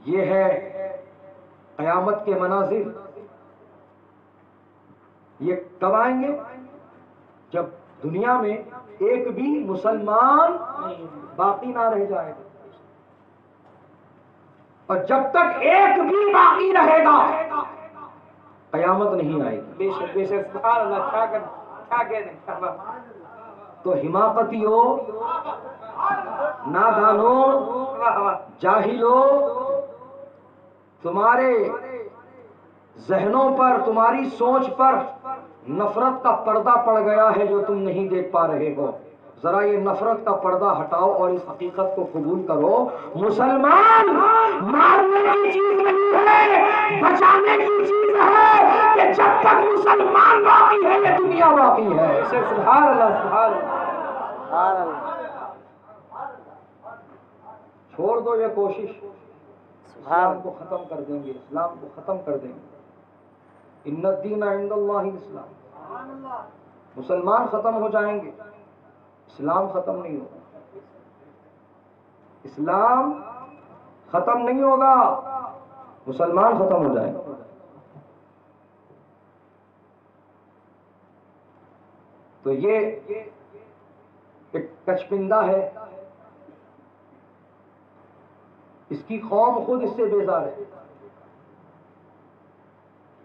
یہ ہے قیامت کے مناظر. یہ کب آئیں گے؟ جب دنیا میں ایک بھی مسلمان باقی نہ رہ جائے گا. اور جب تک ایک بھی باقی رہے گا قیامت نہیں آئے گی. بے شک بے شک، سبحان اللہ. کیا کہہ دیں. تو حماقتیوں، نادانوں، جاہلوں، تمہارے ذہنوں پر، تمہاری سوچ پر نفرت کا پردہ پڑ گیا ہے جو تم نہیں دیکھ پا رہے ہو. ذرا یہ نفرت کا پردہ ہٹاؤ اور اس حقیقت کو قبول کرو. مسلمان مارنے کی چیز نہیں ہے، بچانے کی چیز ہے کہ جب تک مسلمان باقی ہے یہ دنیا باقی ہے. سبحان اللہ سبحان اللہ. چھوڑ دو یہ کوشش، اسلام کو ختم کر دیں گے، اسلام کو ختم کر دیں گے. ان الدین عند اللہ الاسلام. مسلمان ختم ہو جائیں گے، اسلام ختم نہیں ہوگا. اسلام ختم نہیں ہوگا، مسلمان ختم ہو جائیں گے. تو یہ ایک کچپندہ ہے، اس کی قوم خود اس سے بیزار ہے،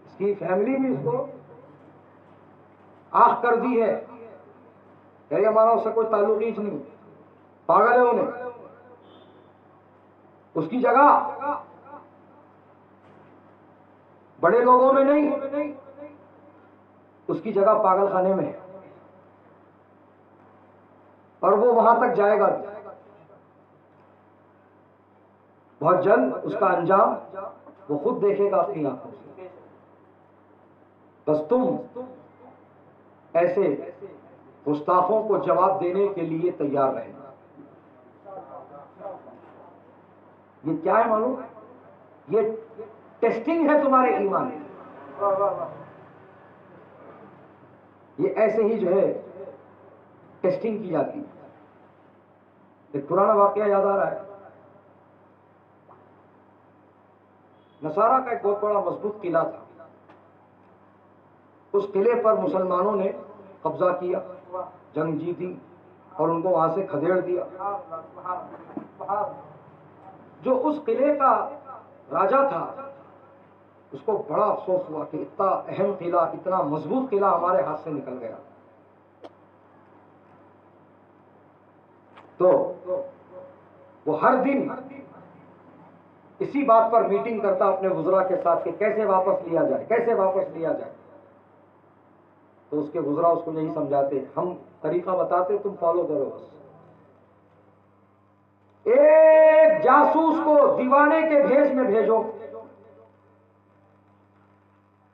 اس کی فیملی بھی اس کو آنکھ کر دی ہے کہ ہمارا اس سے کوئی تعلق ہی نہیں، پاگل ہے انہیں. اس کی جگہ بڑے لوگوں میں نہیں، اس کی جگہ پاگل خانے میں ہے، اور وہ وہاں تک جائے گا. بہت جلد اس کا انجام وہ خود دیکھے گا اپنی آنکھوں سے. بس تم ایسے گستاخوں کو جواب دینے کے لیے تیار رہنا. یہ کیا ہے معلوم؟ یہ ٹیسٹنگ ہے تمہارے ایمان کی. یہ ایسے ہی جو ہے ٹیسٹنگ کی جاتی ہے. ایک پرانا واقعہ یاد آ رہا ہے. نصارہ کا ایک بہت بڑا مضبوط قلعہ تھا. اس قلعے پر مسلمانوں نے قبضہ کیا، جنگ جیتی اور ان کو وہاں سے کھدیڑ دیا. جو اس قلعے کا راجا تھا اس کو بڑا افسوس ہوا کہ اتنا اہم قلعہ، اتنا مضبوط قلعہ ہمارے ہاتھ سے نکل گیا. تو وہ ہر دن اسی بات پر میٹنگ کرتا اپنے وزراء کے ساتھ کہ کیسے واپس لیا جائے، کیسے واپس لیا جائے. تو اس کے وزراء اس کو نہیں سمجھاتے، ہم طریقہ بتاتے تم فالو کرو. بس ایک جاسوس کو دیوانے کے بھیس میں بھیجو،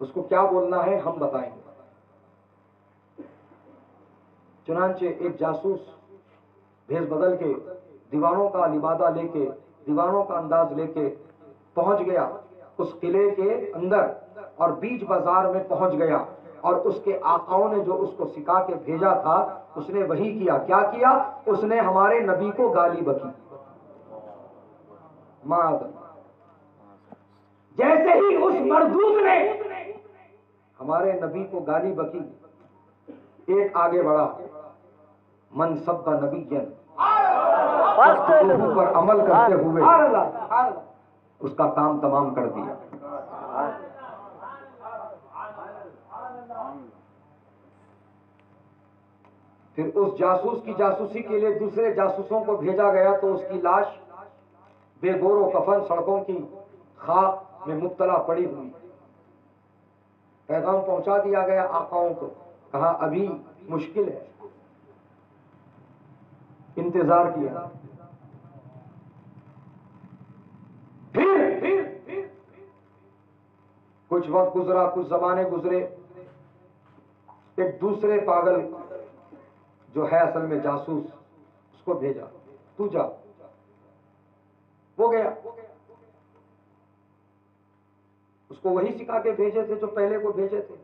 اس کو کیا بولنا ہے ہم بتائیں گے. چنانچہ ایک جاسوس بھیس بدل کے، دیوانوں کا لبادہ لے کے، دیوانوں کا انداز لے کے پہنچ گیا اس قلعے کے اندر، اور بیچ بازار میں پہنچ گیا. اور اس کے آقاؤں نے جو اس کو سکھا کے بھیجا تھا اس نے وہی کیا. کیا کیا؟ اس نے ہمارے نبی کو گالی بکی. جیسے ہی اس مردود نے ہمارے نبی کو گالی بکی، ایک آگے بڑھا، من سب نبی پر عمل کرتے ہوئے اس کا کام تمام کر دیا. پھر اس جاسوس کی جاسوسی کے لیے دوسرے جاسوسوں کو بھیجا گیا تو اس کی لاش بے گور و کفن سڑکوں کی خاک میں مبتلا پڑی ہوئی. پیغام پہنچا دیا گیا آقاؤں کو، کہا ابھی مشکل ہے. انتظار کیا. پھر کچھ وقت گزرا، کچھ زمانے گزرے، ایک دوسرے پاگل جو ہے اصل میں جاسوس، اس کو بھیجا، تو جا. وہ گیا. اس کو وہی سکھا کے بھیجے تھے جو پہلے کو بھیجے تھے،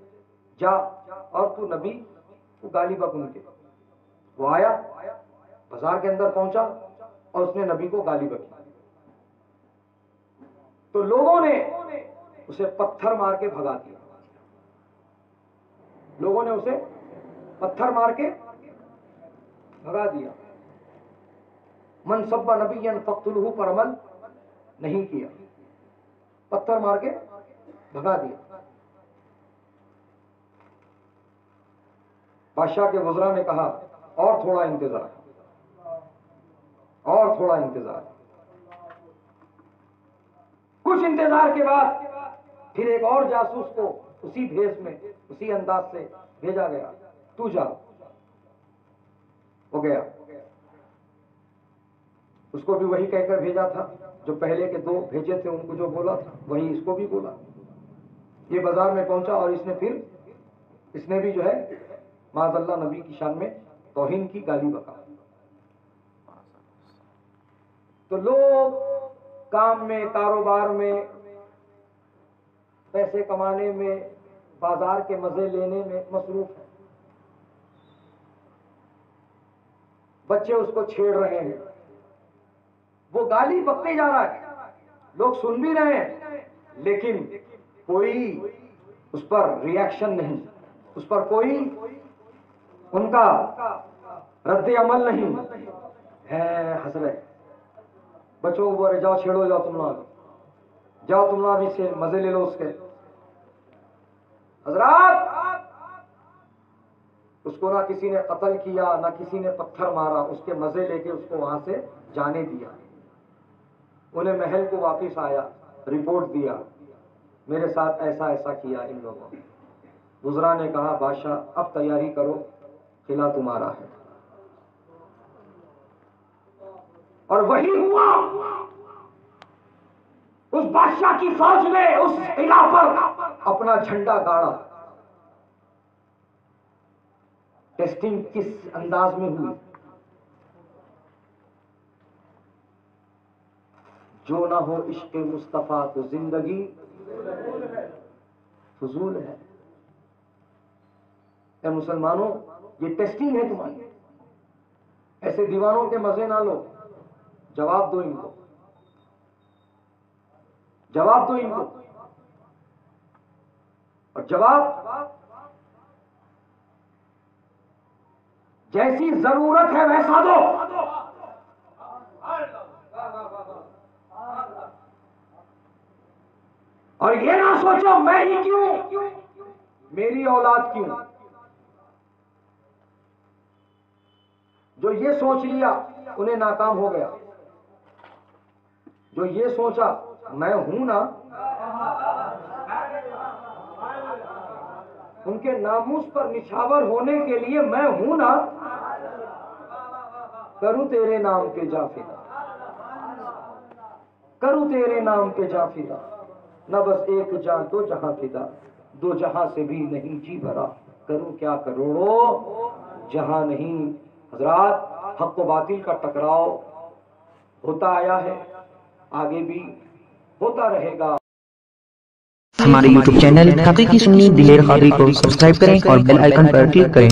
جا اور تو نبی تو گالی بک ان کے. وہ آیا، بازار کے اندر پہنچا اور اس نے نبی کو گالی بکی. تو لوگوں نے اسے پتھر مار کے بھگا دیا. لوگوں نے اسے پتھر مار کے بھگا دیا. من سب نبیا فاقتلوہ پر عمل نہیں کیا, پتھر مار کے بھگا دیا. بادشاہ کے وزراء نے کہا اور تھوڑا انتظار, اور تھوڑا انتظار. کچھ انتظار کے بعد پھر ایک اور جاسوس کو اسی بھیس میں اسی انداز سے بھیجا گیا, تو جا. وہ گیا, اس کو بھی وہی کہہ کر بھیجا تھا جو پہلے کے دو بھیجے تھے ان کو جو بولا تھا وہی اس کو بھی بولا. یہ بازار میں پہنچا اور اس نے بھی جو ہے معاذ اللہ نبی کی شان میں توہین کی, گالی بکا. تو لوگ کام میں, کاروبار میں, پیسے کمانے میں, بازار کے مزے لینے میں مصروف ہیں. بچے اس کو چھیڑ رہے ہیں, وہ گالی بکتے جا رہا ہے, لوگ سن بھی رہے ہیں, لیکن کوئی اس پر ری ایکشن نہیں, اس پر کوئی ان کا رد عمل نہیں ہے. حسرت بچوں کو بولے جاؤ چھیڑو, جاؤ تم لوگ, جاؤ تم لوگ اس سے مزے لے لو اس کے. حضرات اس کو نہ کسی نے قتل کیا, نہ کسی نے پتھر مارا, اس کے مزے لے کے اس کو وہاں سے جانے دیا. انہیں محل کو واپس آیا, رپورٹ دیا میرے ساتھ ایسا ایسا کیا ان لوگوں نے. وزراء نے کہا بادشاہ اب تیاری کرو, قلعہ تمہارا ہے. اور وہی ہوا. اس بادشاہ کی فوج نے اس قلعہ پر اپنا جھنڈا گاڑا. ٹیسٹنگ کس انداز میں ہوئی؟ جو نہ ہو عشق مصطفیٰ تو زندگی فضول ہے. اے مسلمانوں, یہ ٹیسٹنگ ہے تمہاری. ایسے دیوانوں کے مزے نہ لو, جواب دو ان کو, جواب دو ان کو. اور جواب جیسی ضرورت ہے ویسا دو. اور یہ نہ سوچو میں ہی کیوں, میری اولاد کیوں. جو یہ سوچ لیا انہیں ناکام ہو گیا. جو یہ سوچا میں ہوں نا, ان کے ناموس پر نچھاور ہونے کے لیے میں ہوں نا, کروں تیرے نام پہ جا فدا, کروں تیرے نام پہ جا فدا. نہ بس ایک جان دو جہاں فدا, دو جہاں سے بھی نہیں جی بھرا, کروں کیا کروڑوں جہاں نہیں. حضرات حق و باطل کا ٹکراؤ ہوتا آیا ہے, آگے بھی ہوتا رہے گا. ہمارے YouTube چینل حقیقی سنی دلیر قادری کو سبسکرائب کریں اور بیل آئیکن پر کلک کریں.